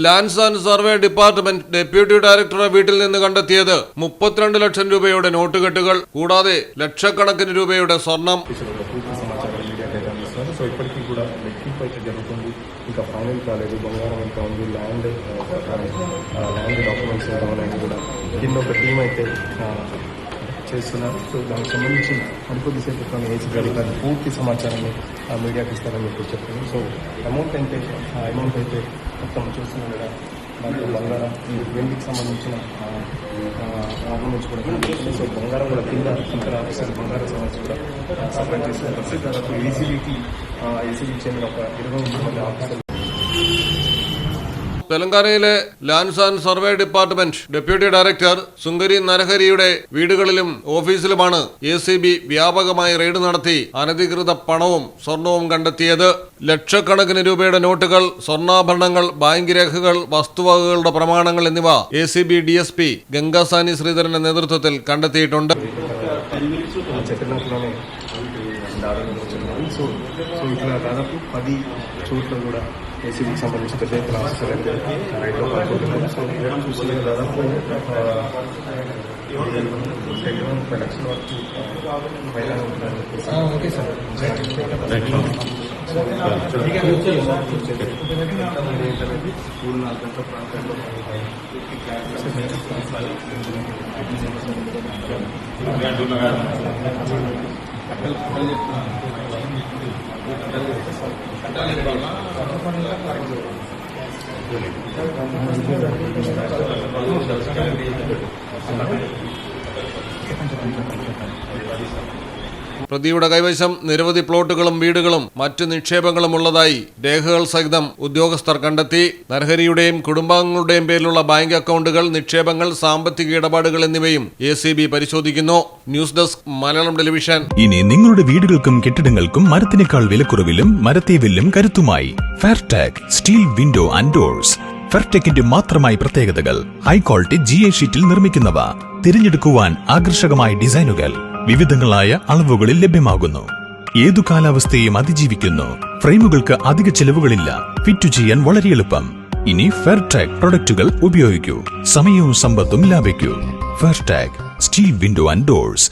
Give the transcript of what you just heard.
Lands and survey department deputy ഡയറക്ടറുടെ വീട്ടിൽ നിന്ന് കണ്ടെത്തിയത് 32 ലക്ഷം രൂപയുടെ നോട്ടുകെട്ടുകൾ കൂടാതെ ലക്ഷക്കണക്കിന് രൂപയുടെ സ്വർണം. ఇంకా ఫైనల్ కాలేదు. బంగారం ఎంత ఉంది, ల్యాండ్ డాక్యుమెంట్స్ ఎంత ఉన్నాయని కూడా కింద ఒక టీం అయితే చేస్తున్నారు. సో దానికి సంబంధించి మరికొద్దిసేపు ఏసీ గారి పూర్తి సమాచారాన్ని మీడియాకి ఇస్తారని చెప్తుంది. సో అమౌంట్ అయితే మొత్తం చూస్తున్నాం కదా, దాంట్లో బంగారం ఈ వెండికి సంబంధించిన ఆర్నమెంట్స్ కూడా కనిపిస్తుంది. సో బంగారం కూడా కింద ఇతర ఆఫీసర్ బంగారం సంబంధించి కూడా సప్లై చేస్తున్నారు. దాదాపు ఏసీబీకి చెందిన ఒక 23 మంది ఆఫీసర్లు. തെലങ്കാനയിലെ lands and survey department deputy director Sunkari നരഹരിയുടെ വീടുകളിലും ഓഫീസിലുമാണ് ACB വ്യാപകമായി റെയ്ഡ് നടത്തി അനധികൃത പണവും സ്വർണവും കണ്ടെത്തിയത്. ലക്ഷക്കണക്കിന് രൂപയുടെ നോട്ടുകൾ, സ്വർണ്ണാഭരണങ്ങൾ, ബാങ്ക് രേഖകൾ, വസ്തുവകകളുടെ പ്രമാണങ്ങൾ എന്നിവ ACB DSP ഗംഗാസാനി ശ്രീധരന്റെ നേതൃത്വത്തിൽ കണ്ടെത്തിയിട്ടുണ്ട്. ఏసీబీకి సంబంధించి పెద్ద ఎత్తున ఆఫీసర్ అయితే రైడ్లో పాల్గొంటున్నారు. సో చూసిన దాదాపు 5 లక్షల వరకు పైన ఉంటుందని స్కూల్ 4 గంటల ప్రాంతంలో പ്രതിയുടെ കൈവശം നിരവധി പ്ലോട്ടുകളും വീടുകളും മറ്റ് നിക്ഷേപങ്ങളും ഉള്ളതായി രേഖകൾ സഹിതം ഉദ്യോഗസ്ഥർ കണ്ടെത്തി. നരഹരിയുടെയും കുടുംബാംഗങ്ങളുടെയും പേരിലുള്ള ബാങ്ക് അക്കൗണ്ടുകൾ, നിക്ഷേപങ്ങൾ, സാമ്പത്തിക ഇടപാടുകൾ എന്നിവയും ACB പരിശോധിക്കുന്നു. News desk Malayalam television. ഇനി നിങ്ങളുടെ വീടുകൾക്കും കെട്ടിടങ്ങൾക്കും മരത്തിനേക്കാൾ വിലക്കുറവിലും മരത്തേവിലും കരുത്തുമായി ഫെയർടെക് സ്റ്റീൽ വിൻഡോ ആൻഡ് ഡോർസ്. ഫെയർടെക്കിന്റെ മാത്രമായി പ്രത്യേകതകൾ. ഹൈ ക്വാളിറ്റി GA ഷീറ്റിൽ നിർമ്മിക്കുന്നവ. തിരഞ്ഞെടുക്കുവാൻ ആകർഷകമായ ഡിസൈനുകൾ വിവിധങ്ങളായ അളവുകളിൽ ലഭ്യമാകുന്നു. ഏതു കാലാവസ്ഥയും അതിജീവിക്കുന്നു. ഫ്രെയിമുകൾക്ക് അധിക ചെലവുകളില്ല. ഫിറ്റ് ചെയ്യാൻ വളരെ എളുപ്പം. ഇനി ഫെയർടെക് പ്രൊഡക്റ്റുകൾ ഉപയോഗിക്കൂ. സമയവും സമ്പത്തും ലാഭിക്കൂ. ഫെയർടെക് സ്റ്റീൽ വിൻഡോ ആൻഡ് ഡോർസ്.